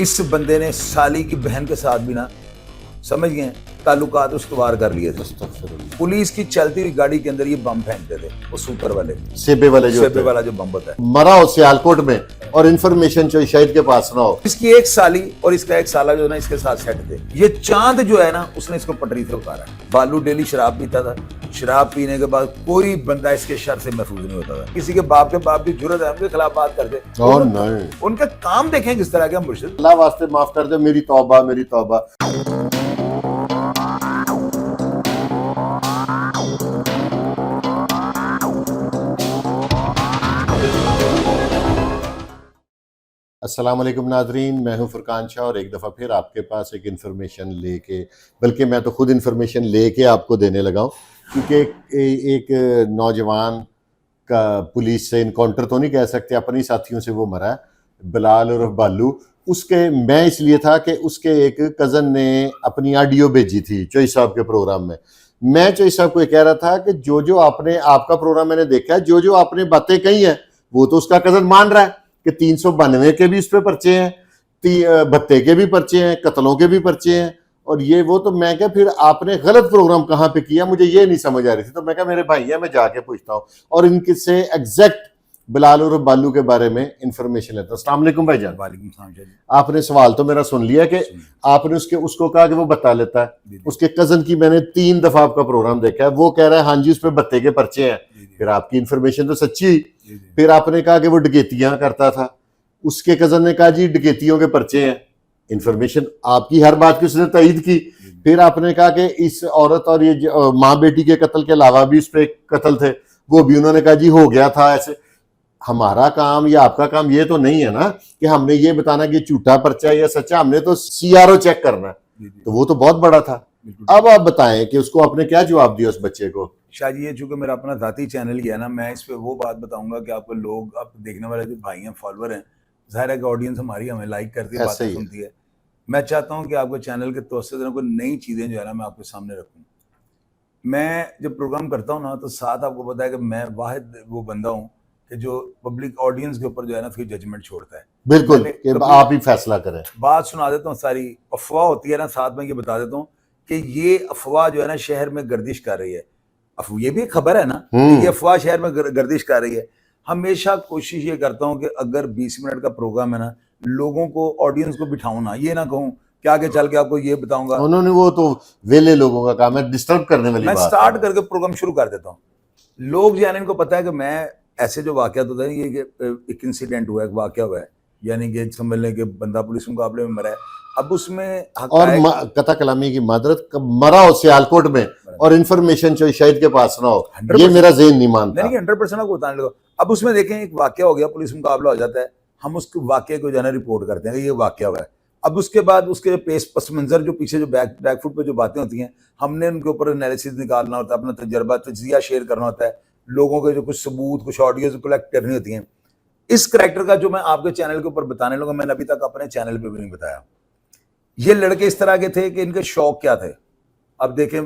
اس بندے نے سالی کی بہن کے ساتھ بھی نا سمجھ گئے تعلقات استوار کر لیے تھے. پولیس کی چلتی ہوئی گاڑی کے اندر یہ بم پھینکتے تھے, وہ سوپر والے سیبے والا جو بم ہوتا ہے. مرا ہو سیالکوٹ میں اور انفارمیشن جو شہید کے پاس نہ ہو. اس کی ایک سالی اور اس کا ایک سالہ جو ہے نا اس کے ساتھ سیٹ تھے. یہ چاند جو ہے نا اس نے اس کو پٹری سے اتارا. بالو ڈیلی شراب پیتا تھا, شراب پینے کے بعد کوئی بندہ اس کے شر سے محفوظ نہیں ہوتا تھا. کسی کے باپ کی جرت ہے ان کے خلاف بات کرتے. ان کا کام دیکھیں کس طرح کے. مرشد اللہ واسطے معاف کر دے, میری توبہ میری توبہ. السلام علیکم ناظرین, میں ہوں فرقان شاہ اور ایک دفعہ پھر آپ کے پاس ایک انفارمیشن لے کے, بلکہ میں تو خود انفارمیشن لے کے آپ کو دینے لگا ہوں, کیونکہ ایک نوجوان کا پولیس سے انکاؤنٹر تو نہیں کہہ سکتے, اپنی ساتھیوں سے وہ مرا ہے, بلال اور بالو. اس کے میں اس لیے تھا کہ اس کے ایک کزن نے اپنی آڈیو بھیجی تھی چوئی صاحب کے پروگرام میں. میں چوئی صاحب کو یہ کہہ رہا تھا کہ جو آپ کا پروگرام میں نے دیکھا ہے, جو آپ نے باتیں کہی ہیں وہ تو اس کا کزن مان رہا ہے کہ 392 کے بھی اس پہ پرچے ہیں, 32 کے بھی پرچے ہیں, قتلوں کے بھی پرچے ہیں, اور یہ وہ. تو میں کہا پھر آپ نے غلط پروگرام کہاں پہ کیا, مجھے یہ نہیں سمجھ آ رہی تھی. تو میں کہا میرے بھائی ہیں, میں جا کے پوچھتا ہوں اور ان کے سے ایگزیکٹ بلال اور بالو کے بارے میں انفارمیشن لیتا ہوں. السلام علیکم بھائی جان. وعلیکم السلام. آپ نے سوال تو میرا سن لیا کہ آپ نے اس کو کہا کہ وہ بتا لیتا ہے. اس کے کزن کی میں نے 3 دفعہ آپ کا پروگرام دیکھا ہے, وہ کہہ رہا ہے ہاں جی اس پہ 32 کے پرچے ہیں. پھر آپ کی انفارمیشن تو سچی. پھر آپ نے کہا کہ وہ ڈکیتیاں کرتا تھا, اس کے کزن نے کہا جی ڈکیتیوں کے پرچے ہیں. انفارمیشن آپ کی ہر بات کی اس نے تائید کی. پھر آپ نے کہا کہ اس عورت اور یہ ماں بیٹی کے قتل کے علاوہ بھی اس پہ قتل تھے, وہ بھی انہوں نے کہا جی ہو گیا تھا ایسے. ہمارا کام یا آپ کا کام یہ تو نہیں ہے نا کہ ہم نے یہ بتانا کہ جھوٹا پرچہ ہے یا سچا, ہم نے تو CRO چیک کرنا ہے. تو وہ تو بہت بڑا تھا. اب آپ بتائیں کہ اس کو آپ نے کیا جواب دیا اس بچے کو. شاہ جی, یہ چونکہ میرا اپنا ذاتی چینل ہی ہے نا, میں اس پہ وہ بات بتاؤں گا کہ آپ کو لوگ, آپ دیکھنے والے جو بھائی ہیں, فالوور ہیں, ظاہر ہے کہ آڈینس ہماری ہمیں لائک کرتی ہے, باتیں سنتی ہے. میں چاہتا ہوں کہ آپ کو چینل کے توسط سے کوئی نئی چیزیں جو ہے نا میں آپ کے سامنے رکھوں. میں جب پروگرام کرتا ہوں نا تو ساتھ آپ کو پتا ہے کہ میں واحد وہ بندہ ہوں کہ جو پبلک آڈینس کے اوپر جو ہے نا پھر ججمنٹ چھوڑتا ہے. بالکل, کہ آپ ہی فیصلہ کریں. بات سنا دیتا ہوں, ساری افواہ ہوتی ہے نا, ساتھ میں یہ بتا دیتا ہوں کہ یہ افواہ جو ہے نا شہر میں گردش کر رہی ہے. یہ بھی ایک خبر ہے نا, یہ افواہ شہر میں گردش کر رہی ہے. ہمیشہ کوشش یہ کرتا ہوں کہ اگر 20 منٹ کا پروگرام ہے نا, لوگوں کو, آڈینس کو بٹھاؤں نا, یہ نہ کہوں کہ آگے چل کے آپ کو یہ بتاؤں گا. انہوں نے وہ تو ویلے لوگوں کا کام ہے, ڈسٹرب کرنے والی بات. میں سٹارٹ کر کے پروگرام شروع کر دیتا ہوں. لوگ جو ہے ان کو پتا ہے کہ میں ایسے جو واقعات ہوتا ہے, یہ کہ ایک انسیڈنٹ ہوا ہے, ایک واقعہ ہوا ہے, یعنی کہ سمجھ لیں کہ بندہ پولیس مقابلے میں مرا ہے. اب اس میں اور قطع کلامی کی معذرت, مرا ہو سیالکوٹ میں اور انفارمیشن جو شہید کے پاس نہ ہو, یہ میرا ذہن نہیں مانتا. نہیں, 100% کو بتانے لگا. اب اس میں دیکھیں ایک واقعہ ہو گیا, پولیس مقابلہ ہو جاتا ہے, ہم اس واقعے کو جو ہے نا رپورٹ کرتے ہیں کہ یہ واقعہ ہوا ہے. اب اس کے بعد اس کے پس منظر جو پیچھے جو بیک فوٹ پہ جو باتیں ہوتی ہیں, ہم نے ان کے اوپر انالیسس نکالنا ہوتا ہے, اپنا تجربہ تجزیہ شیئر کرنا ہوتا ہے, لوگوں کے جو کچھ ثبوت, کچھ آڈیوز کلیکٹ کرنی ہوتی ہیں. اس کریکٹر کا جو میں آپ کے چینل کے اوپر بتانے لگا, میں نے ابھی تک اپنے چینل پہ بھی نہیں بتایا. یہ لڑکے اس طرح کے تھے کہ ان کے شوق کیا تھے. اب دیکھیں,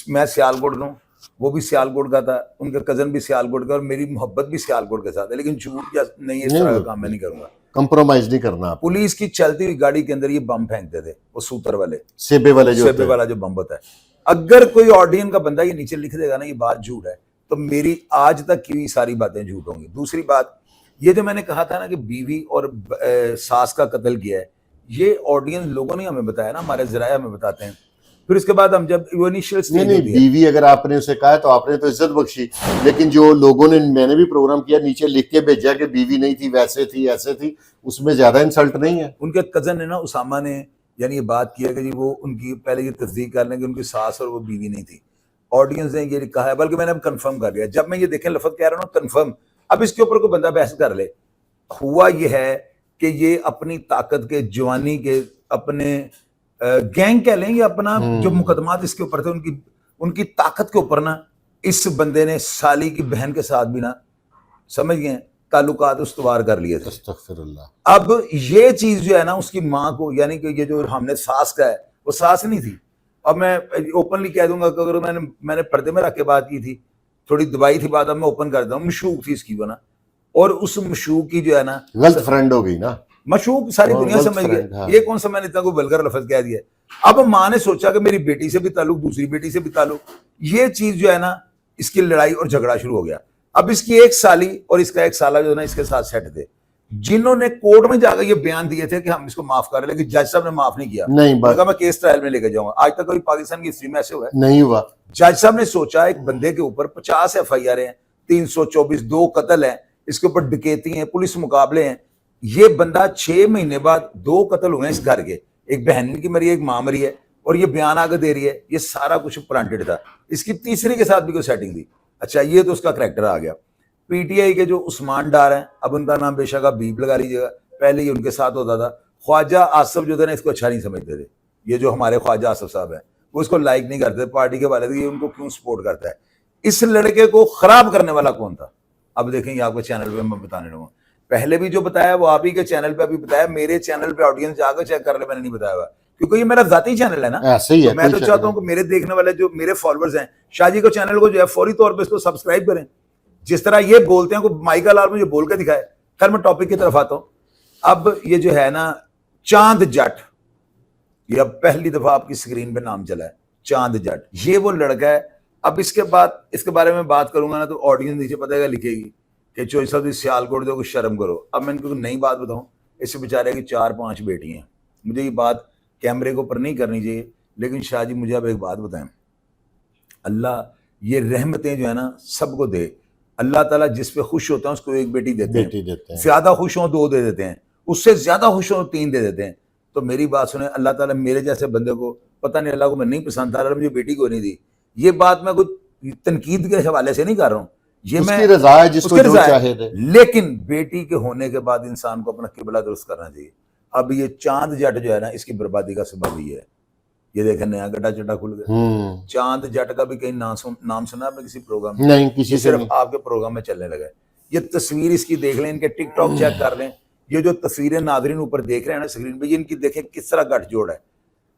میں سیالکوٹ کا ہوں, وہ بھی سیالکوٹ کا تھا, ان کے کزن بھی سیالکوٹ کا, اور میری محبت بھی سیالکوٹ کے ساتھ ہے, لیکن جھوٹ کیا نہیں, اس طرح کا کام میں نہیں کروں گا, کمپرومائز نہیں کرنا. پولیس کی چلتی ہوئی گاڑی کے اندر یہ بم پھینکتے تھے, وہ سوپر والے سیبے والا جو بم ہوتا ہے. اگر کوئی آڈینس کا بندہ یہ نیچے لکھ دے گا نا یہ بات جھوٹ ہے, تو میری آج تک کی ساری باتیں جھوٹ ہوں گی. دوسری بات, یہ جو میں نے کہا تھا نا کہ بیوی اور ساس کا قتل کیا ہے, یہ آڈینس لوگوں نے ہمیں بتایا نا, ہمارے ذرائع ہمیں بتاتے ہیں. پھر اس کے بعد ہم جب انیشیل سٹیج نہیں, بیوی اگر آپ نے اسے کہا تو آپ نے تو عزت بخشی, لیکن جو لوگوں نے, میں نے بھی پروگرام کیا, نیچے لکھ کے بھیجا کہ بیوی نہیں تھی, ویسے تھی, ایسے تھی, اس میں زیادہ انسلٹ نہیں ہے. ان کے کزن نے نا, اسامہ نے, یعنی یہ بات کیا کہ جی وہ ان کی پہلے یہ تصدیق کر لیں کہ ان کی ساس اور وہ بیوی نہیں تھی. آڈینس نے یہ کہا ہے, بلکہ میں نے اب کنفرم کر لیا. جب میں یہ دیکھیں لفظ کہہ رہا ہوں کنفرم, اب اس کے اوپر کوئی بندہ بحث کر لے. ہوا یہ ہے کہ یہ اپنی طاقت کے, جوانی کے, اپنے گینگ کہہ لیں, یا اپنا جو مقدمات اس کے اوپر تھے, ان کی طاقت کے اوپر نا اس بندے نے سالی کی بہن کے ساتھ بھی نا سمجھ گئے تعلقات استوار کر لیے تھے. استغفر اللہ. اب یہ چیز جو ہے نا اس کی ماں کو, یعنی کہ یہ جو ہم نے ساس کا ہے, وہ ساس نہیں تھی. اب میں اوپنلی کہہ دوں گا کہ اگر میں نے پردے میں رکھ کے بات کی تھی, تھوڑی دبائی تھی بات, اب میں اوپن کر دوں, مشوق تھی اس کی وہ نا, اور اس مشوق کی جو ہے نا غلط فرینڈ ہو گئی نا, مشوق ساری دنیا سمجھ گئی یہ کون سا میں نے اتنا کوئی ولگر لفظ کہہ دیا. اب ماں نے سوچا کہ میری بیٹی سے بھی تعلق, دوسری بیٹی سے بھی تعلق, یہ چیز جو ہے نا اس کی لڑائی اور جھگڑا شروع ہو گیا. اب اس کی ایک سالی اور اس کا ایک سالہ جو ہے نا اس کے ساتھ سیٹ تھے, جنہوں نے کورٹ میں جا کر یہ بیان دیے تھے کہ ہم اس کو معاف کر رہے, لیکن جج صاحب نے معاف نہیں کیا. میں کیس ٹرائل میں لے کے جاؤں گا. آج تک کوئی پاکستان کی ہسٹری میں ایسے ہوا نہیں ہوا. جج صاحب نے سوچا ایک بندے کے اوپر 50 FIR ہیں, 324 2 قتل ہیں, اس کے اوپر ڈکیتی ہیں, پولیس مقابلے ہیں. یہ بندہ 6 مہینے بعد 2 قتل ہوئے ہیں اس گھر کے, ایک بہن کی مری ہے, ایک ماں مری ہے, اور یہ بیان آگے دے رہی ہے. یہ سارا کچھ پلانٹڈ تھا. اس کی تیسری کے ساتھ بھی کوئی سیٹنگ تھی. اچھا یہ تو اس کا کریکٹر آ گیا. PTI کے جو عثمان ڈار ہیں, اب ان کا نام بے شک آپ بیپ لگا لیجیے گا, پہلے یہ ان کے ساتھ ہوتا تھا. خواجہ آصف جو تھے نا اس کو اچھا نہیں سمجھتے تھے. یہ جو ہمارے خواجہ آصف صاحب ہیں وہ اس کو لائک نہیں کرتے پارٹی کے والے, یہ ان کو کیوں سپورٹ کرتا ہے. اس لڑکے کو خراب کرنے والا کون تھا؟ اب دیکھیں یہ آپ کے چینل پہ میں بتانے لگوں. پہلے بھی جو بتایا وہ آپ ہی کے چینل پہ ابھی بتایا, میرے چینل پہ آڈینس جا کر چیک کر لے, میں نے نہیں بتایا ہوا کیونکہ یہ میرا ذاتی چینل ہے نا. میں تو چاہتا ہوں کہ میرے دیکھنے والے جو میرے فالوورز ہیں شاہ جی کو چینل کو جو ہے فوری طور پہ اس کو سبسکرائب کریں. جس طرح یہ بولتے ہیں کو مائیکا لال مجھے بول کے دکھائے. خیر میں ٹاپک کی طرف آتا ہوں. اب یہ جو ہے نا چاند جٹ, یہ اب پہلی دفعہ آپ کی اسکرین پہ نام چلا ہے چاند جٹ, یہ وہ لڑکا ہے. اب اس کے بعد اس کے بارے میں بات کروں گا نا تو آڈینس نیچے پتہ ہے لکھے گی کہ چوئی صاحب سیال کوٹ دو, شرم کرو. اب میں ان کو نئی بات بتاؤں, اس سے بیچارے کی 4-5 بیٹی ہیں. مجھے یہ بات کیمرے کے اوپر نہیں کرنی چاہیے, لیکن شاہ جی مجھے اب ایک بات بتائیں, اللہ یہ رحمتیں جو ہے نا سب کو دے. اللہ تعالیٰ جس پہ خوش ہوتا ہے اس کو ایک بیٹی دیتے ہیں, زیادہ خوش ہوں 2 دے دیتے ہیں, اس سے زیادہ خوش ہوں 3 دے دیتے ہیں. تو میری بات سنیں, اللہ تعالیٰ میرے جیسے بندے کو, پتہ نہیں اللہ کو میں نہیں پسند تھا, مجھے بیٹی کو نہیں دی. یہ بات میں کوئی تنقید کے حوالے سے نہیں کر رہا ہوں, یہ میں رضا ہے جس کو جو چاہے دے. لیکن بیٹی کے ہونے کے بعد انسان کو اپنا قبلہ درست کرنا چاہیے. اب یہ چاند جٹ جو ہے نا اس کی بربادی کا سبب یہ ہے. یہ دیکھیں نیا گڈھا چٹا کھل گیا. چاند جٹ کا بھی کہیں نام سنا آپ نے کسی پروگرام میں؟ نہیں, کسی صرف آپ کے پروگرام میں چلنے لگا. یہ تصویر اس کی دیکھ لیں, ان کے ٹک ٹاک چیک کر لیں, یہ جو تصویریں ناظرین اوپر دیکھ رہے ہیں نا اسکرین پہ, یہ ان کی دیکھیں کس طرح گٹھ جوڑ ہے.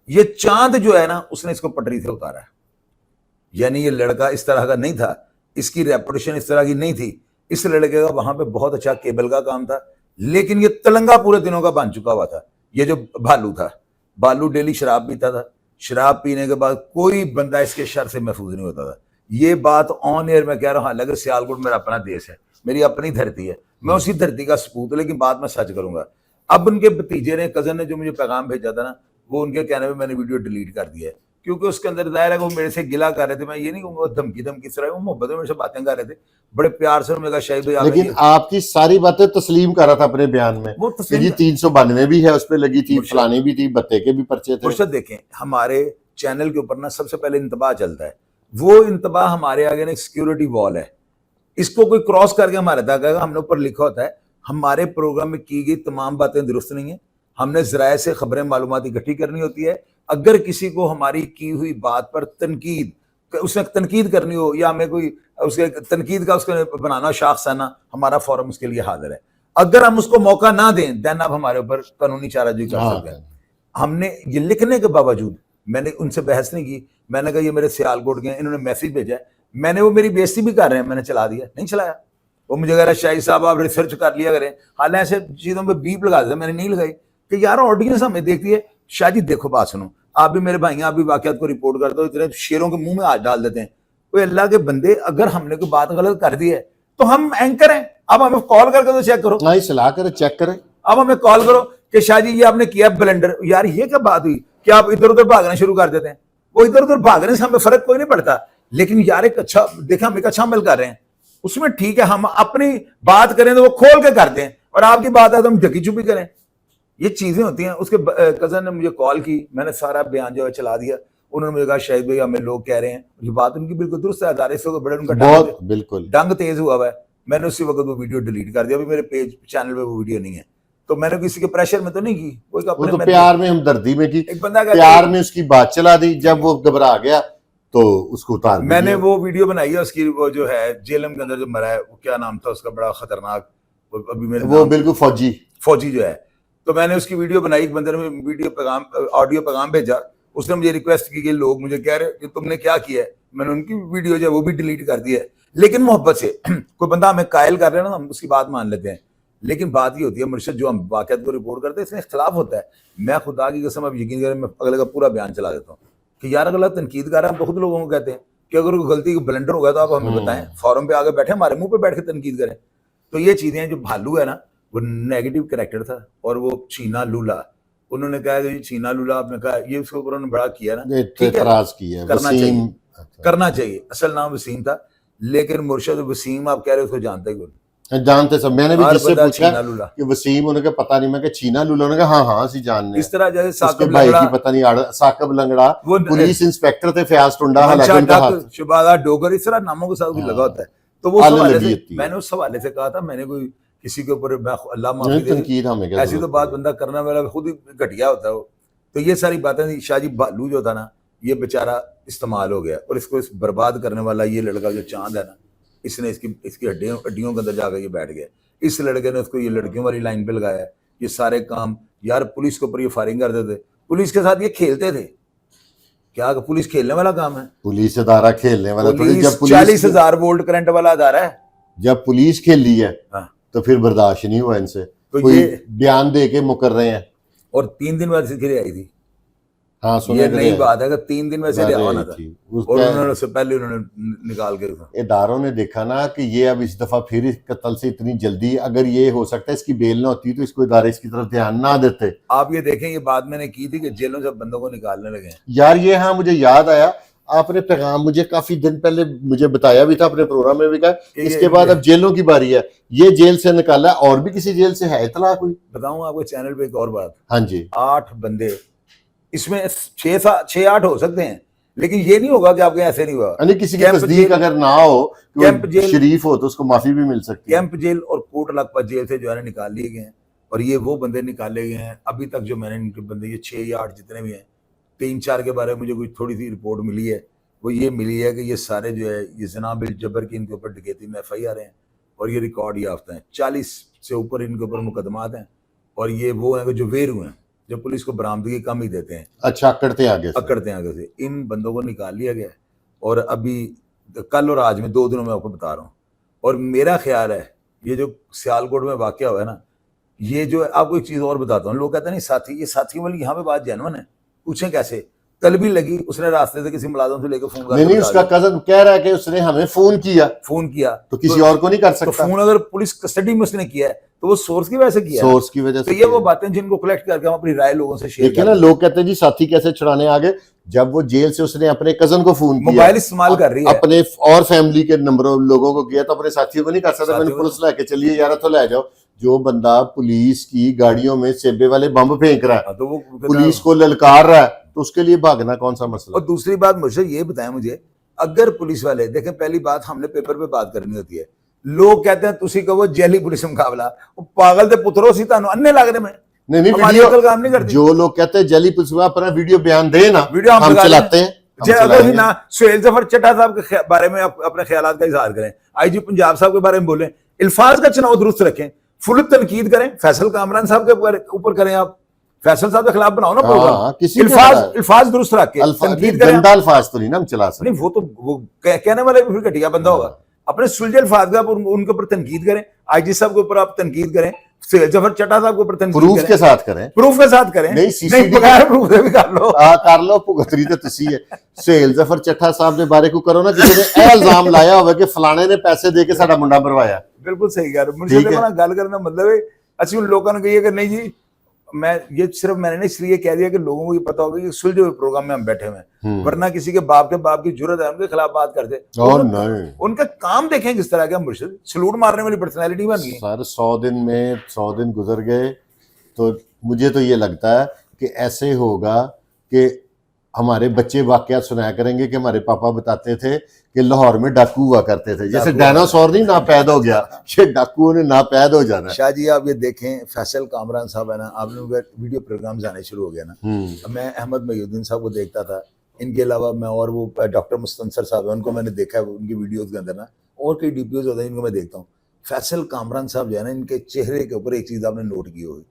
یہ چاند جو ہے نا اس نے اس کو پٹری سے اتارا ہے. یعنی یہ لڑکا اس طرح کا نہیں تھا, اس کی ریپوٹیشن اس طرح کی نہیں تھی. اس لڑکے کا وہاں پہ بہت اچھا کیبل کا کام تھا, لیکن یہ تلنگا پورے دنوں کا بن چکا ہوا تھا. یہ جو بھالو تھا, بالو ڈیلی شراب پیتا تھا, شراب پینے کے بعد کوئی بندہ اس کے شر سے محفوظ نہیں ہوتا تھا. یہ بات آن ایئر میں کہہ رہا ہوں, حالانکہ سیالکوٹ میرا اپنا دیش ہے, میری اپنی دھرتی ہے, میں اسی دھرتی کا سپوت ہوں, لیکن بات میں سچ کروں گا. اب ان کے بھتیجے نے, کزن نے جو مجھے پیغام بھیجا تھا نا, وہ ان کے کہنے پہ میں نے ویڈیو ڈیلیٹ کر دیا ہے, کیونکہ اس کے اندر ظاہر ہے کہ وہ میرے سے گلا کر رہے تھے. میں یہ نہیں کہوں گا دھمکی اس طرح, وہ محبت میں میرے سے باتیں کر رہے تھے بڑے پیار سے. میں کہا شاہد بھائی, لیکن آپ کی ساری باتیں تسلیم کر رہا تھا اپنے بیان میں. وہ جی 392 بھی ہے, اس پہ لگی تھی, فلانی بھی تھی, بتے کے بھی پرچے تھے. مرشد دیکھیں ہمارے چینل کے اوپر نا سب سے پہلے انتباہ چلتا ہے, وہ انتباہ ہمارے آگے نا ایک سیکیورٹی وال ہے. اس کو کوئی کراس کر کے ہمارے تک ہم نے اوپر لکھا ہوتا ہے ہمارے پروگرام میں کی گئی تمام باتیں درست نہیں ہیں, ہم نے ذرائع سے خبریں معلومات اکٹھی کرنی ہوتی ہے. اگر کسی کو ہماری کی ہوئی بات پر تنقید, اس نے تنقید کرنی ہو یا ہمیں کوئی اس کے تنقید کا اس کو بنانا شاخسانہ, ہمارا فورم اس کے لیے حاضر ہے. اگر ہم اس کو موقع نہ دیں دین آپ ہمارے اوپر قانونی چارہ جوئی کر سکتے ہیں. ہم نے یہ لکھنے کے باوجود میں نے ان سے بحث نہیں کی. میں نے کہا یہ میرے سیالکوٹ کے ہیں, انہوں نے میسیج بھیجا ہے, میں نے وہ میری بےزتی بھی کر رہے ہیں, میں نے چلا دیا, نہیں چلایا. وہ مجھے کہہ رہا ہے شاہی صاحب آپ ریسرچ کر لیا کریں, حالانکہ ایسے چیزوں پہ بیپ لگا دیتا, میں نے نہیں لگائی کہ یار آڈینس ہمیں دیکھتی ہے. شاہ جی دیکھو بات سنو, آپ بھی میرے بھائی ہیں, آپ بھی واقعات کو رپورٹ کرتے ہو, اتنے شیروں کے منہ میں ہاتھ ڈال دیتے ہیں. کوئی اللہ کے بندے, اگر ہم نے کوئی بات غلط کر دی ہے تو ہم اینکر ہیں, اب ہمیں کال کر کے تو چیک کرو, صلاح کریں, چیک کریں. اب ہمیں کال کرو کہ شاہ جی یہ آپ نے کیا بلنڈر. یار یہ کیا بات ہوئی کہ آپ ادھر ادھر بھاگنا شروع کر دیتے ہیں. وہ ادھر ادھر بھاگنے سے ہمیں فرق کوئی نہیں پڑتا, لیکن یار ایک اچھا دیکھیں, ہم ایک اچھا عمل کر رہے ہیں, اس میں ٹھیک ہے ہم اپنی بات کریں تو وہ کھول کے کرتے ہیں, اور آپ کی بات ہے تو ہم ڈھکی چھپی کریں. یہ چیزیں ہوتی ہیں. اس کے کزن نے مجھے کال کی, میں نے سارا بیان جو ہے چلا دیا. انہوں نے مجھے کہا شاہد بھائی ہمیں لوگ کہہ رہے ہیں, یہ بات ان کی بالکل درست ہے, ادارے سے بڑے ان کا بالکل ڈنگ تیز ہوا ہوا ہے. میں نے اسی وقت وہ ویڈیو ڈیلیٹ کر دیا, ابھی میرے پیج چینل پہ وہ ویڈیو نہیں ہے. تو میں نے کسی کے پریشر میں تو نہیں کی, وہ تو پیار میں, ہمدردی میں کی, ایک بندہ پیار میں اس کی بات چلا دی. جب وہ گھبرا گیا تو اس کو اتار دیا. میں نے وہ ویڈیو بنائی ہے اس کی, وہ جو ہے جیلم کے اندر جو مرا ہے, وہ کیا نام تھا اس کا, بڑا خطرناک, ابھی میرے وہ بالکل فوجی جو ہے. تو میں نے اس کی ویڈیو بنائی, ایک بندے نے ویڈیو پیغام آڈیو پیغام بھیجا, اس نے مجھے ریکویسٹ کی کہ لوگ مجھے کہہ رہے کہ تم نے کیا کیا ہے. میں نے ان کی ویڈیو جو ہے وہ بھی ڈیلیٹ کر دی ہے, لیکن محبت سے. کوئی بندہ ہمیں قائل کر رہے ہیں نا, ہم اس کی بات مان لیتے ہیں. لیکن بات یہ ہوتی ہے مرشد جو ہم واقعات کو رپورٹ کرتے ہیں اس میں اختلاف ہوتا ہے. میں خدا کی قسم اب یقین کریں میں اگلے کا پورا بیان چلا دیتا ہوں کہ یار اگلا تنقید کر رہا ہے. ہم تو خود لوگوں کو کہتے ہیں کہ اگر کوئی غلطی بلنڈر ہو گیا تو آپ ہمیں بتائیں, فورم پہ آگے بیٹھے ہمارے منہ پہ بیٹھ کے تنقید کریں. تو یہ چیزیں ہیں. جو بھالو ہے نا وہ نیگیٹو کریکٹر تھا, اور وہ چینا لولا انہوں نے کہا کہ چینا لولا آپ نے کہا یہ اس کے اوپر انہوں نے بڑا کیا نا, اعتراض کیا کرنا چاہیے. اصل نام وسیم تھا, لیکن مرشد وسیم آپ کہہ رہے اس کو جانتے ہی جانتے سب. میں نے بھی جس سے پوچھا لولا کہ وسیم, انہوں نے کہا پتہ نہیں, میں کہ چینا لولا, انہوں نے کہا ہاں اسی جاننے. اس طرح جیسے ثاقب بھائی کی پتہ نہیں, ثاقب لنگڑا پولیس انسپیکٹر تھے, فیاض ٹنڈا حلقہ ان کا ہاتھ, شبادہ ڈوگر, اس طرح ناموں کے ساتھ بھی لگا ہوتا ہے. تو وہ میں نے اس حوالے سے کہا تھا, میں نے کوئی کسی کے اوپر اللہ معافی دے, تنقید ہمیں ایسی تو بات بندہ کرنا والا خود ہی گھٹیا ہوتا ہے وہ. تو یہ ساری باتیں شاہ جی بھالو جو تھا نا یہ بیچارہ استعمال ہو گیا, اور اس کو برباد کرنے والا یہ لڑکا جو چاند ہے نا, اس نے اس کی ہڈیوں کے اندر جا کر یہ بیٹھ گیا. اس لڑکے نے اس کو یہ لڑکیوں والی لائن پہ لگایا. یہ سارے کام یار پولیس کے اوپر یہ فائرنگ کرتے تھے, پولیس کے ساتھ یہ کھیلتے تھے. کیا پولیس کھیلنے والا کام ہے؟ پولیس ادارہ کھیلنے والا تھوڑی. جب 40,000 وولٹ کرنٹ والا ادارہ ہے. جب پولیس کھیل لی ہے تو پھر برداشت نہیں ہوا ان سے. کوئی بیان دے کے مکر رہے ہیں, اور 3 دن بعد گھر آئی تھی. ہاں یہ نئی بات ہے کہ 3 دن میں سے رہا ہونا تھا, اور انہوں نے اس سے پہلے انہوں نے نکال کے اداروں نے دیکھا نا کہ یہ اب اس دفعہ پھر اس قتل سے اتنی جلدی, اگر یہ ہو سکتا ہے اس کی بیل نہ ہوتی تو اس کو ادارے اس کی طرف دھیان نہ دیتے. آپ یہ دیکھیں یہ بات میں نے کی تھی کہ جیلوں سے بندوں کو نکالنے لگے ہیں یار. یہ ہاں مجھے یاد آیا, آپ نے پیغام مجھے کافی دن پہلے مجھے بتایا بھی تھا, اپنے پروگرام میں بھی کہا اس کے بعد اب جیلوں کی باری ہے. یہ جیل سے نکالا ہے, اور بھی کسی جیل سے ہے اطلاع کوئی؟ بتاؤں آپ کو چینل پہ ایک اور بات. ہاں جی, 8 بندے, اس میں 6-8 ہو سکتے ہیں, لیکن یہ نہیں ہوگا کہ آپ کے ایسے نہیں ہوا. یعنی کسی کی تصدیق اگر نہ ہو, شریف ہو تو اس کو معافی بھی مل سکتی ہے. کیمپ جیل اور کوٹ لکھپت جیل سے جو ہے نا نکال لیے گئے ہیں, اور یہ وہ بندے نکالے گئے ہیں ابھی تک جو میں نے ان کے بندے یہ 6 یا 8 جتنے بھی ہیں. 3-4 کے بارے میں مجھے کوئی تھوڑی سی رپورٹ ملی ہے, وہ یہ ملی ہے کہ یہ سارے جو ہے یہ زنا بالجبر کی ان کے اوپر ڈکیتی میں FIR ہیں, اور یہ ریکارڈ یافتہ ہیں. 40 سے اوپر ان کے اوپر مقدمات ہیں, اور یہ وہ ہیں جو ویر ہوئے ہیں, جو پولیس کو برآمدگی کم ہی دیتے ہیں. اچھا, اکڑتے آگے سے ان بندوں کو نکال لیا گیا ہے, اور ابھی کل اور آج میں 2 دنوں میں آپ کو بتا رہا ہوں. اور میرا خیال ہے یہ جو سیالکوٹ میں واقعہ ہوا ہے نا, یہ جو آپ کو ایک چیز اور بتاتا ہوں. لوگ کہتے ہیں نہیں ساتھی, یہ ساتھی والی یہاں پہ بات جینون ہے. پوچھیں کیسے؟ کل بھی لگی, اس نے راستے سے کسی ملازم سے لے کے فون کر, نہیں اس کا کزن کہہ رہا ہے کہ اس نے ہمیں فون کیا تو کسی اور کو نہیں کر سکتا. فون اگر پولیس کسٹڈی میں اس نے کیا ہے تو وہ سورس کی وجہ سے کیا ہے, سورس کی وجہ سے. تو یہ وہ باتیں جن کو کلیکٹ کر کے ہم اپنی رائے لوگوں سے شیئر کرتے ہیں نا. لوگ کہتے ہیں جی ساتھی کیسے چھڑانے آگے, جب وہ جیل سے اس نے اپنے کزن کو فون کیا, موبائل استعمال کر رہی ہے, اپنے اور فیملی کے نمبروں لوگوں کو کیا, تو اپنے ساتھیوں کو نہیں کر سکتا. میں نے پولیس لے کے چلیے یار تو لے جاؤ. جو بندہ پولیس کی گاڑیوں میں سیبے والے بمب پھینک رہا ہے, تو وہ پولیس کو للکار رہا ہے, تو اس کے لیے بھاگنا کون سا مسئلہ. اور دوسری بات مجھے یہ بتائیں, مجھے اگر پولیس والے دیکھیں, پہلی بات ہم نے پیپر پہ بات کرنی ہوتی ہے. لوگ کہتے ہیں تسی کہ وہ جیلی پولیس مقابلہ, وہ پاگل تے پترو سی تانوں اننے لگ رہے. میں نہیں ویڈیو کام نہیں کرتی. جو لوگ کہتے ہیں جیلی پولیس میں اپنا ویڈیو بیان دے نا, ویڈیو ہم چلاتے ہیں. اگر نہ سہیل ظفر چٹھا صاحب کے بارے میں اپنے خیالات کا اظہار کریں, IG پنجاب صاحب کے بارے میں بولیں, الفاظ کا چناؤ درست رکھیں, فل تنقید کریں. فیصل کامران صاحب کے اوپر کریں, آپ فیصل صاحب کے خلاف بناؤ نا پروگرام, الفاظ درست رکھ کے تنقید کریں. گندا الفاظ تو نہیں نا ہم چلا سکتے. نہیں وہ تو وہ کہنے والے بھی پھر گھٹیا بندہ ہوگا. اپنے سلجھے الفاظ کا ان کے اوپر تنقید کریں. IG صاحب کے اوپر آپ تنقید کریں, سہیل ظفر چٹھا صاحب کے اوپر تنقید کریں, پروف کے ساتھ کریں, پروف کے ساتھ کریں. نہیں بغیر پروف دے بھی کر لو, کر لو. بھگتری تو تسی ہے. سہیل ظفر چٹھا صاحب نے بارے کو کرو نا, کسی نے اے الزام لایا ہوا کہ فلانے نے پیسے دے کے ساڈا منڈا مروایا. بالکل صحیح کہہ رہے ہو. مجھے گل کرنا مطلب ہے اچھی ان لوگوں نے کہی ہے کہ نہیں جی, میں یہ صرف میں نے اس لیے کہہ دیا کہ لوگوں کو یہ پتا ہوگا کہ سلجھے ہوئے پروگرام میں ہم بیٹھے ہوئے ہیں, ورنہ کسی کے باپ کی جرت ہے ان کے خلاف بات کرتے. ان کا کام دیکھیں کس طرح کا, مرشد سلوٹ مارنے والی پرسنالٹی بن گئی. سر 100 دن گزر گئے, تو مجھے تو یہ لگتا ہے کہ ایسے ہوگا کہ ہمارے بچے واقعات سنایا کریں گے کہ ہمارے پاپا بتاتے تھے کہ لاہور میں ڈاکو ہوا کرتے تھے. جیسے ڈائناسور نہیں ناپید ہو گیا, یہ ڈاکوؤں نے ناپید ہو جانا. شاہ جی آپ یہ دیکھیں, فیصل کامران صاحب ہے نا, آپ نے ویڈیو پروگرامز آنے شروع ہو گیا نا. میں احمد محی الدین صاحب کو دیکھتا تھا, ان کے علاوہ میں اور وہ ڈاکٹر مستنصر صاحب ہیں, ان کو میں نے دیکھا ہے ان کی ویڈیوز کے اندر نا, اور کئی DPOs ہوتے ہیں ان کو میں دیکھتا ہوں. فیصل کامران صاحب جو ہے نا, ان کے چہرے کے اوپر ایک چیز آپ نے نوٹ کی ہوگی,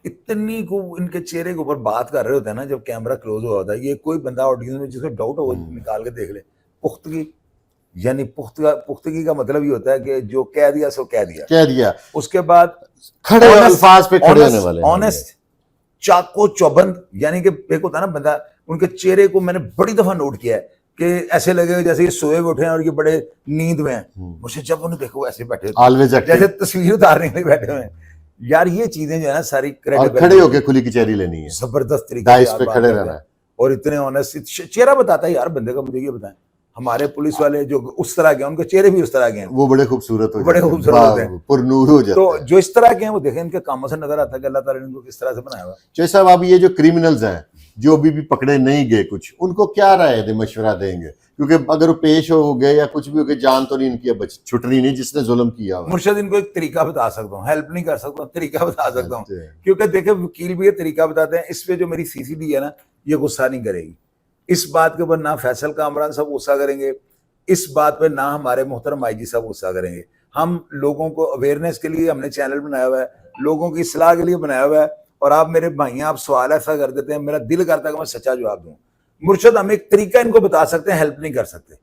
اتنی کو ان کے چہرے کے اوپر بات کر رہے ہوتے ہیں نا جب کیمرہ کلوز ہوا ہوتا ہے. یہ کوئی بندہ آڈینس میں جس کو ڈاؤٹ ہو نکال کے دیکھ لے, پختگی یعنی پختگی کا مطلب یہ ہوتا ہے کہ جو کہہ دیا سو کہہ دیا. اس کے بعد کھڑے الفاظ پہ کھڑے ہونے والے, آنےسٹ, چاقو چوبند, یعنی کہ ایک ہوتا ہے نا بندہ, ان کے چہرے کو میں نے بڑی دفعہ نوٹ کیا ہے کہ ایسے لگے جیسے یہ سوئے ہوئے اٹھے ہیں اور یہ بڑے نیند میں ہیں. مجھے جب انہیں دیکھو ایسے بیٹھے جیسے تصویر اتارنے کے لیے بیٹھے ہوئے ہیں. یار یہ چیزیں جو ہے نا ساری کھڑے ہو کے کھلی کچہری لینی ہے, زبردست طریقے سے کھڑے رہنا ہے, اور اتنے آنےسٹ چہرہ بتاتا ہے یار بندے کا. مجھے یہ بتائیں ہمارے پولیس والے جو اس طرح کے ہیں ان کے چہرے بھی اس طرح کے ہیں, وہ بڑے خوبصورت ہوتے ہیں, پر نور ہو جاتے ہیں. تو جو اس طرح کے ہیں وہ دیکھیں ان کے کاموں سے نظر آتا ہے کہ اللہ تعالیٰ نے ان کو کس طرح سے بنایا ہوا. چوہے صاحب اب یہ جو کرمنلز ہیں جو ابھی بھی پکڑے نہیں گئے کچھ, ان کو کیا رائے دیں, مشورہ دیں گے؟ کیونکہ اگر وہ پیش ہو گئے یا کچھ بھی ہو گئے, جان تو نہیں ان کی اب چھٹنی نہیں جس نے ظلم کیا ہوا. مرشد ان کو ایک طریقہ بتا سکتا ہوں, ہیلپ نہیں کر سکتا ہوں, طریقہ بتا سکتا ہوں. کیونکہ دیکھیں وکیل بھی یہ طریقہ بتاتے ہیں, اس پہ جو میری سی سی ڈی ہے نا یہ غصہ نہیں کرے گی. اس بات کے اوپر نہ فیصل کامران صاحب غصہ کریں گے, اس بات پہ نہ ہمارے محترم آئی جی صاحب غصہ کریں گے. ہم لوگوں کو اویئرنیس کے لیے ہم نے چینل بنایا ہوا ہے, لوگوں کی اصلاح کے لیے بنایا ہوا ہے. اور آپ میرے بھائی آپ سوال ایسا کر دیتے ہیں, میرا دل کرتا ہے کہ میں سچا جواب دوں. مرشد ہم ایک طریقہ ان کو بتا سکتے ہیں, ہیلپ نہیں کر سکتے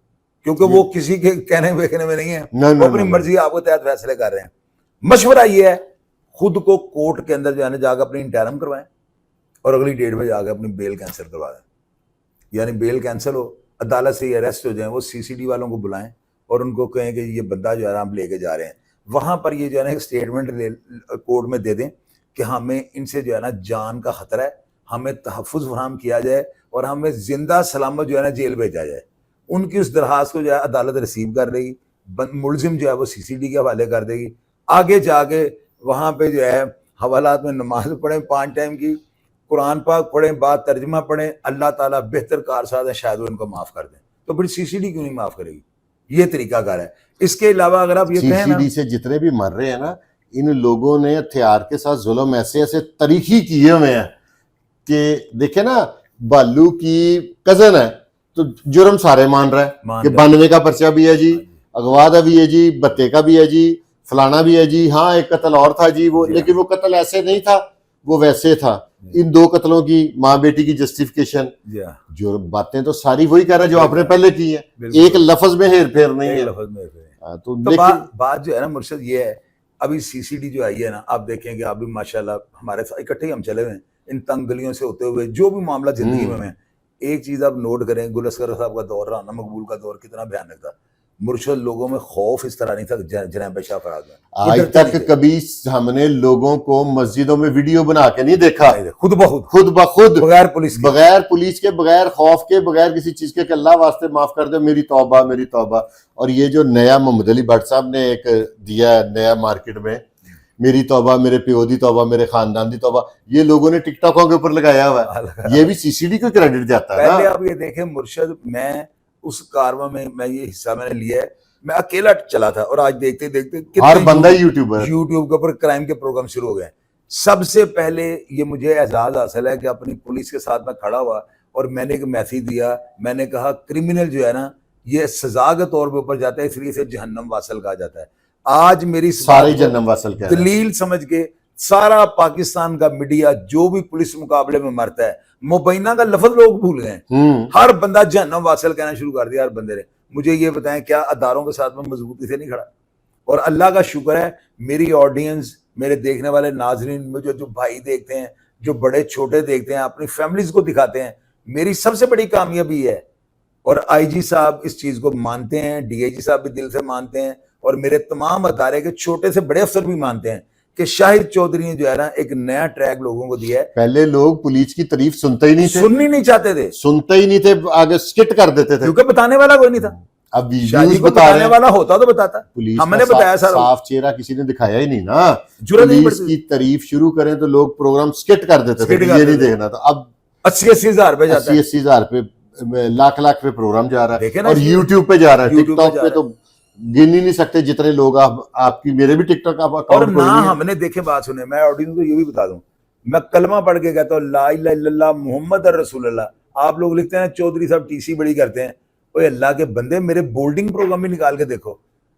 کیونکہ وہ کسی کے کہنے ویکھنے میں نہیں ہے, وہ اپنی مرضی آپ کے تحت فیصلے کر رہے ہیں. مشورہ یہ ہے خود کو کورٹ کے اندر جانے جا کے اپنی انٹرم کروائیں اور اگلی ڈیٹ میں جا کے اپنی بیل کینسل کروا دیں. یعنی بیل کینسل ہو, عدالت سے یہ اریسٹ ہو جائیں, وہ سی سی ڈی والوں کو بلائیں اور ان کو کہیں کہ یہ بندہ جو ہے ہم لے کے جا رہے ہیں. وہاں پر یہ جو ہے نا ایک اسٹیٹمنٹ کورٹ میں دے دیں کہ ہمیں ان سے جو ہے نا جان کا خطرہ ہے, ہمیں تحفظ فراہم کیا جائے اور ہمیں زندہ سلامت جو ہے نا جیل بھیجا جائے. ان کی اس درخواست کو جو ہے عدالت ریسیو کر لے گی, ملزم جو ہے وہ سی سی ڈی کے حوالے کر دے گی. آگے جا کے وہاں پہ جو ہے حوالات میں نماز پڑھیں 5 ٹائم کی, قرآن پاک پڑھیں, بعد ترجمہ پڑھیں, اللہ تعالیٰ بہتر کارساز ہے, شاید وہ ان کو معاف کر دیں. تو پھر سی سی ڈی کیوں نہیں معاف کرے گی؟ یہ طریقہ کار ہے. اس کے علاوہ اگر آپ یہ کہیں نا, سی سی ڈی سے جتنے بھی مر رہے ہیں نا, ان لوگوں نے ہتھیار کے ساتھ ظلم ایسے ایسے طریقے کیے ہوئے ہیں کہ دیکھیں نا, بالو کی کزن ہے تو جرم سارے مان رہا ہے کہ 92 کا پرچہ بھی ہے جی, اغوا کا بھی ہے جی, بتے کا بھی ہے جی, فلانا بھی ہے جی, ہاں ایک قتل اور تھا جی, وہ لیکن وہ قتل ایسے نہیں تھا, وہ ویسے تھا. ان 2 قتلوں کی ماں بیٹی کی جسٹیفیکیشن, جو باتیں تو ساری وہی کر رہا ہے جو آپ نے پہلے کی ہیں, ایک لفظ میں ہیر پھیر نہیں ہے. تو بات جو ہے نا مرشد یہ ہے, ابھی سی سی ڈی جو آئی ہے نا, آپ دیکھیں کہ ابھی ماشاءاللہ ہمارے ساتھ اکٹھے ہی ہم چلے ہوئے ہیں ان تنگ گلیوں سے ہوتے ہوئے, جو بھی معاملہ زندگی میں ہیں. ایک چیز آپ نوٹ کریں, گل اصغر صاحب کا دور, رانا مقبول کا دور کتنا بھیانک تھا. مرشد لوگوں میں خوف اس طرح نہیں تھا جناب شاہ فراز میں. آج تک کبھی ہم نے لوگوں کو مسجدوں میں ویڈیو بنا کے نہیں دیکھا, خود بخود بغیر پولیس کے, بغیر خوف کے, بغیر کسی چیز کے کہ اللہ واسطے معاف کر دے, میری توبہ میری توبہ. اور یہ جو نیا محمد علی بٹ صاحب نے ایک دیا ہے نیا مارکیٹ میں, میری توبہ, میرے پیو دی توبہ, میرے خاندان دی توبہ, یہ لوگوں نے ٹک ٹاکوں کے اوپر لگایا ہوا ہے. یہ بھی سی سی ڈی کو کریڈٹ جاتا ہے. پہلے آپ یہ دیکھیں مرشد, میں اس کارواں میں یہ حصہ میں نے لیا ہے, میں اکیلا چلا تھا, اور آج دیکھتے دیکھتے ہر بندہ یوٹیوبر یوٹیوب کے اوپر کرائم کے پروگرام شروع ہو گئے. سب سے پہلے یہ مجھے اعزاز حاصل ہے کہ اپنی پولیس کے ساتھ میں کھڑا ہوا اور میں نے ایک میسیج دیا. میں نے کہا کرمنل جو ہے نا یہ سزا کے طور پہ اوپر جاتا ہے, اس لیے اسے جہنم واصل کہا جاتا ہے. آج میری سارے جہنم واصل کہہ رہے ہیں. دلیل سمجھ کے سارا پاکستان کا میڈیا جو بھی پولیس مقابلے میں مرتا ہے, مبینہ کا لفظ لوگ بھول گئے. ہر بندہ جہنم واصل کہنا شروع کر دیا ہر بندے نے. مجھے یہ بتائیں کیا اداروں کے ساتھ میں مضبوطی سے نہیں کھڑا؟ اور اللہ کا شکر ہے میری آڈینس, میرے دیکھنے والے ناظرین, مجھے جو بھائی دیکھتے ہیں, جو بڑے چھوٹے دیکھتے ہیں, اپنی فیملیز کو دکھاتے ہیں. میری سب سے بڑی کامیابی ہے. اور آئی جی صاحب اس چیز کو مانتے ہیں, ڈی آئی جی صاحب بھی دل سے مانتے ہیں, اور میرے تمام ادارے کے چھوٹے سے بڑے افسر بھی مانتے ہیں کہ شاہد چودھری نے جو ہے نا ایک نیا ٹریک لوگوں کو دیا ہے. پہلے لوگ پولیس کی تعریف سنتے ہی نہیں تھے, سننی نہیں چاہتے تھے, سنتے ہی نہیں تھے, آگے سکٹ کر دیتے تھے کیونکہ بتانے والا کوئی نہیں تھا. اب شاہد کو بتانے والا ہوتا تو بتاتا, ہم نے بتایا سارا, صاف چہرہ کسی نے دکھایا ہی نہیں نا. پولیس کی تعریف شروع کریں تو لوگ پروگرام سکٹ کر دیتے تھے, یہ نہیں دیکھنا تھا. اب 80,000 ہزار پہ جاتا ہے, 80,000 پہ, لاکھ پہ پروگرام جا رہا ہے, اور یوٹیوب پہ جا رہا ہے. ٹک ٹاک پہ تو گن ہی نہیں سکتے جتنے لوگ آپ کی, میرے بھی ٹک ٹاک اکاؤنٹ. اور نہ ہم نے دیکھے, بات سنیں, میں آڈینس کو یہ بھی بتا دوں, میں کلمہ پڑھ کے کہتا ہوں لا الہ الا اللہ محمد رسول اللہ. آپ لوگ لکھتے ہیں چودھری صاحب ٹی سی بڑی کرتے ہیں, اوے اللہ کے بندے میرے بولڈنگ پروگرام بھی نکال کے دیکھو.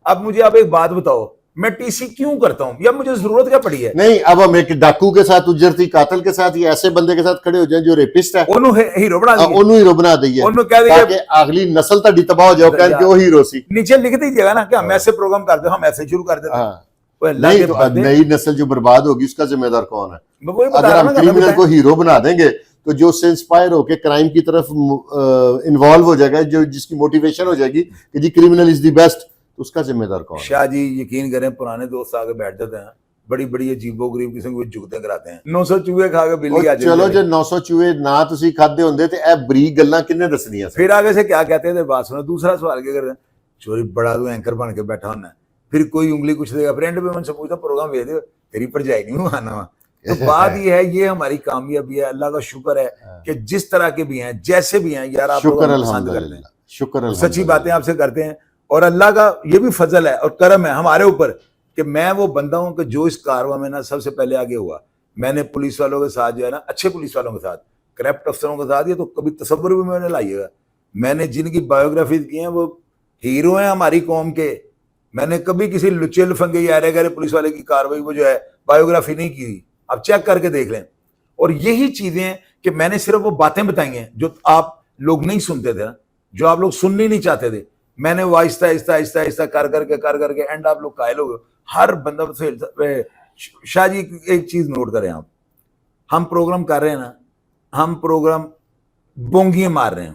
اب مجھے آپ ایک بات بتاؤ, میں ٹی سی کیوں کرتا ہوں یا مجھے ضرورت کیا پڑی ہے؟ نہیں اب ہم ایک ڈاکو کے ساتھ اجرتی قاتل کے ساتھ یا ایسے بندے کے ساتھ کھڑے ہو جائیں جو ریپسٹ ہے انہوں ہیرو بنا دیے، انہوں ہیرو بنا دئیے انہوں کہہ دیا تاکہ اگلی نسل تڑی تباہ ہو جاؤ کہہ کہ وہ ہیرو سی. نیچے لکھ دیجیے گا نا کہ ہم ایسے پروگرام کرتے ہم ایسے شروع کر دیتے. نہیں تو نئی نسل جو برباد ہوگی اس کا ذمہ دار کون ہے؟ میں وہی بتا اگر رہا ہم ہوں نا، کریمنل کو ہیرو بنا دیں گے تو جو اس سے انسپائر ہو کے کرائم کی طرف انوالو ہو جائے گا، جو جس کی موٹیویشن ہو جائے گی کہ جی کریمنل از دی بیسٹ، تو اس کا ذمہ دار کون ہے؟ شاہ جی یقین کریں پرانے دوست آگے بیٹھ جاتے ہیں، بڑی بڑی عجیب و غریب قسم کی جگتیں کراتے ہیں. 900 چوہے کھا کے بلی آ چلو جو 900 چوہے نہ تسی کھادے ہوندے تے اے بریک گلاں کنے دسنیاں پھر آگے سے کیا کہتے ہیں بات سنو. دوسرا سوال کیا کرتے ہیں، چوری بڑا تو اینکر بن کے بیٹھا ہونا ہے، پھر کوئی انگلی کچھ دے گا. فرینڈ بھی من سے پوچھتا پروگرام بھیج دے تیری پر جائے نہیں آنا ہوا. تو بات یہ ہے، یہ ہماری کامیابی ہے، اللہ کا شکر ہے کہ جس طرح کے بھی ہیں جیسے بھی ہیں یار آپ لوگ شکر پسند کرتے الحمدللہ، شکر ہیں، الحمدللہ، سچی باتیں آپ سے کرتے ہیں. اور اللہ کا یہ بھی فضل ہے اور کرم ہے ہمارے اوپر کہ میں وہ بندہ ہوں کہ جو اس کارواں میں نا سب سے پہلے آگے ہوا. میں نے پولیس والوں کے ساتھ جو ہے نا، اچھے پولیس والوں کے ساتھ، کرپٹ افسروں کے ساتھ، یہ تو کبھی تصور بھی میں نے لائیے گا. میں نے جن کی بایوگرافیز کی ہیں وہ ہیرو ہیں ہماری قوم کے. میں نے کبھی کسی لچے لفنگے یا ارے گرے پولیس والے کی کاروائی وہ جو ہے بایوگرافی نہیں کی. آپ چیک کر کے دیکھ لیں. اور یہی چیزیں ہیں کہ میں نے صرف وہ باتیں بتائی ہیں جو آپ لوگ نہیں سنتے تھے نا، جو آپ لوگ سننی نہیں چاہتے تھے. میں نے وہ آہستہ آہستہ آہستہ آہستہ کر کر کے اینڈ آپ لوگ قائل ہو گئے. ہر بندہ سے شاہ جی ایک چیز نوٹ کریں آپ، ہم پروگرام کر رہے ہیں نا، ہم پروگرام بونگیاں مار رہے ہیں،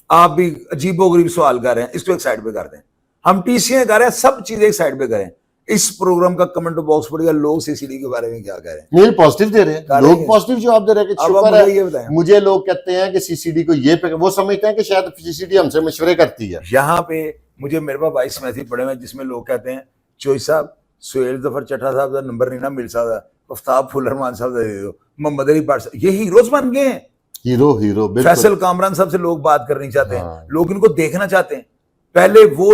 آپ بھی عجیب و غریب سوال کر رہے ہیں، اس کو ایک سائڈ پہ کر دیں. ہم ٹی سی کر رہے ہیں، سب چیزیں ایک سائڈ پہ کریں. اس پروگرام کا کمنٹ باکس پڑے گا لوگ سی سی ڈی کے بارے میں کیا کہہ رہے ہیں. نہیں پازیٹیو دے رہے ہیں لوگ، پازیٹیو جواب دے رہے ہیں کہ شکر ہے. مجھے لوگ کہتے ہیں کہ سی سی ڈی کو یہ وہ سمجھتے ہیں کہ شاید سی سی ڈی ہم سے مشورے کرتی ہے. یہاں پہ مجھے میرے پاس 22 میسج پڑے ہوئے جس میں لوگ کہتے ہیں چوئی صاحب سہیل ظفر چٹھا صاحب کا نمبر نہیں نہ مل سکتا، آفتاب پھول رحمان صاحب سے دے دو، محمد علی بٹ صاحب، یہ ہیروز بن گئے ہیں. ہیرو فیصل کامران صاحب سے لوگ بات کرنی چاہتے ہیں، لوگ ان کو دیکھنا چاہتے ہیں. پہلے وہ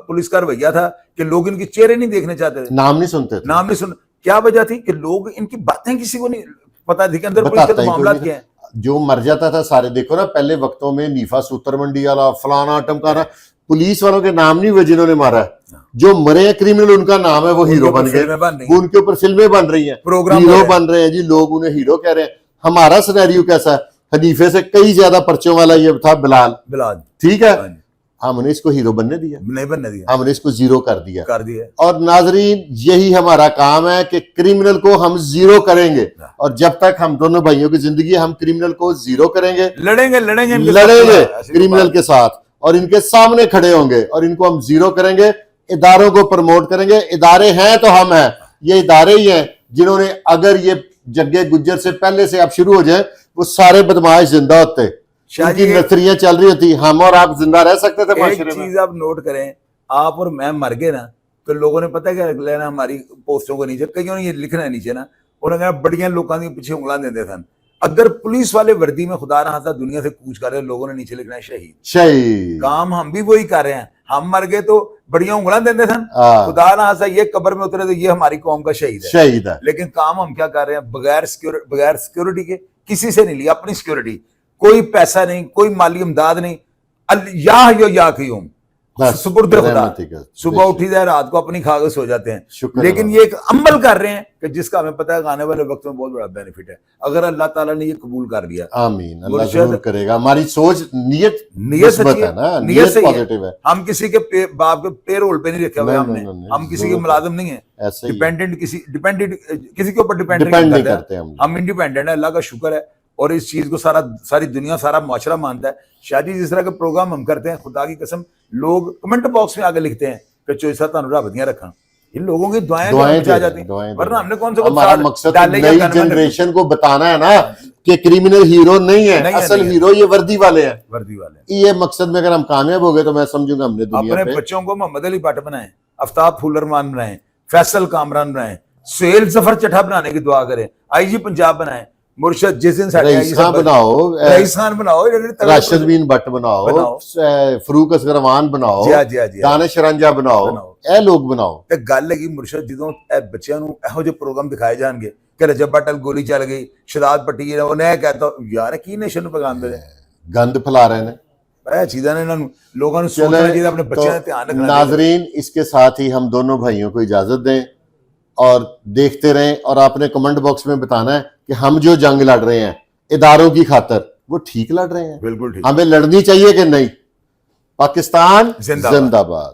پولیس کا رویہ تھا کہ لوگ ان کے چہرے نہیں دیکھنے چاہتے تھے، نام نہیں سنتے تھے. نام نہیں سن. کیا وجہ تھی کہ لوگ ان کی باتیں کسی کو نہیں پتا تھی کہ اندر پولیس کے معاملات کیا ہیں. جو مر جاتا تھا سارے دیکھو نا پہلے وقتوں میں نیفا سوتر منڈی والا فلانا ٹمکانا، پولیس والوں کے نام نہیں ہوئے جنہوں نے مارا ہے، جو مرے ہیں کریمنل ان کا نام ہے، وہ ہیرو بن گئے، وہ ان کے اوپر فلمیں بن رہی ہیں، ہیرو بن رہے ہیں جی، لوگ انہیں ہیرو کہہ رہے ہیں. ہمارا سینیریو کیسا ہے؟ حنیفے سے کئی زیادہ پرچوں والا یہ تھا بلال، ٹھیک ہے، ہم نے اس کو ہیرو بننے دیا، نہیں بننے دیا، ہم نے اس کو زیرو کر دیا. اور ناظرین یہی ہمارا کام ہے کہ کریمنل کو ہم زیرو کریں گے، اور جب تک ہم دونوں بھائیوں کی زندگی ہے ہم کریمنل کو زیرو کریں گے، لڑیں گے کریمنل کے ساتھ، اور ان کے سامنے کھڑے ہوں گے اور ان کو ہم زیرو کریں گے. اداروں کو پروموٹ کریں گے. ادارے ہیں تو ہم ہیں، یہ ادارے ہی ہیں جنہوں نے، اگر یہ جگے گجر سے پہلے سے اب شروع ہو جائیں وہ سارے بدماش زندہ ہوتے، ان کی نثریاں چل رہی ہوتی، ہم اور آپ زندہ رہ سکتے تھے معاشرے میں. ایک چیز آپ نوٹ کریں، آپ اور میں مر گئے نا تو لوگوں نے پتہ کیا لینا ہماری پوسٹوں کو نیچے، کئیوں نے یہ لکھنا ہے نیچے نا، انہوں نے کہا بڑیاں لوگوں کے پیچھے انگلاں دے سن. اگر پولیس والے وردی میں خدا نہ خاصا دنیا سے کوچ کر رہے، لوگوں نے نیچے لکھنا ہے شہید. کام ہم بھی وہی کر رہے ہیں، ہم مر گئے تو بڑیاں انگلاں دے سن، خدا نہ خاصا یہ قبر میں اترے تو یہ ہماری قوم کا شہید ہے. لیکن کام ہم کیا کر رہے ہیں؟ بغیر سیکورٹی کے، کسی سے نہیں لیا اپنی سیکورٹی، کوئی پیسہ نہیں، کوئی مالی امداد نہیں، یا قیوم سپرد خدا. صبح اٹھی جائے رات کو اپنی کھا کے سو جاتے ہیں. لیکن یہ ایک عمل کر رہے ہیں کہ جس کا ہمیں پتہ ہے کہ آنے والے وقت میں بہت بڑا بینیفٹ ہے اگر اللہ تعالیٰ نے یہ قبول کر لیا. آمین، اللہ ضرور کرے گا. ہماری سوچ نیت مثبت ہے نا، نیت پازیٹیو ہے. ہم کسی کے باپ کے پے رول پہ نہیں رکھا ہوا، ہم کسی کے ملازم نہیں ہیں، ڈیپینڈنٹ کسی کے اوپر ڈیپینڈ نہیں کرتے، ہم انڈیپینڈنٹ ہیں. اللہ کا شکر ہے. اور اس چیز کو ساری دنیا سارا معاشرہ مانتا ہے. شاہ جی جس طرح کے پروگرام ہم کرتے ہیں، خدا کی قسم لوگ کمنٹ باکس میں آگے لکھتے ہیں کہ چوئی صاحب تانوں رب دیاں رکھاں. ان لوگوں کی دعائیں بچا جاتی ہیں، ورنہ ہم نے کون سے ہمارا مقصد نئی جنریشن کو بتانا ہے نا کہ کریمنل ہیرو نہیں ہے، اصل ہیرو یہ وردی والے ہیں. یہ مقصد میں اگر ہم کامیاب ہو گئے تو میں سمجھوں گا ہم نے دنیا اپنے بچوں کو محمد علی بٹ بنائیں، آفتاب پھول رحمان بنائیں، فیصل کامران بنائیں، سہیل ظفر چٹھا بنانے کی دعا کریں، آئی جی پنجاب بنائیں، مرشد جس دن رئیس خان بناؤ، رئیس خان بناؤ، راشد بین بٹ بناؤ، فروق اصغروان بناؤ، دانش رنجا بناؤ، اے لوگ بناؤ. گل ہے مرشد جدوں بچیاں نوں ਇਹੋ ਜਿਹੇ پروگرام دکھائے جان گے کہ رجب بٹ گولی چل گئی، شداد پٹی انہیں کہتا یار کی نیشن نوں پیغام دے گند پھیلا رہے ہیں. چیزیں نے لوگوں نے سوچنا چاہیے اپنے بچوں کا دھیان رکھنا. ناظرین اس کے ساتھ ہی ہم دونوں بھائیوں کو اجازت دیں اور دیکھتے رہیں, اور آپ نے کمنٹ باکس میں بتانا ہے کہ ہم جو جنگ لڑ رہے ہیں اداروں کی خاطر وہ ٹھیک لڑ رہے ہیں, بالکل ٹھیک. ہمیں لڑنی چاہیے کہ نہیں. پاکستان زندہ زندہ باد.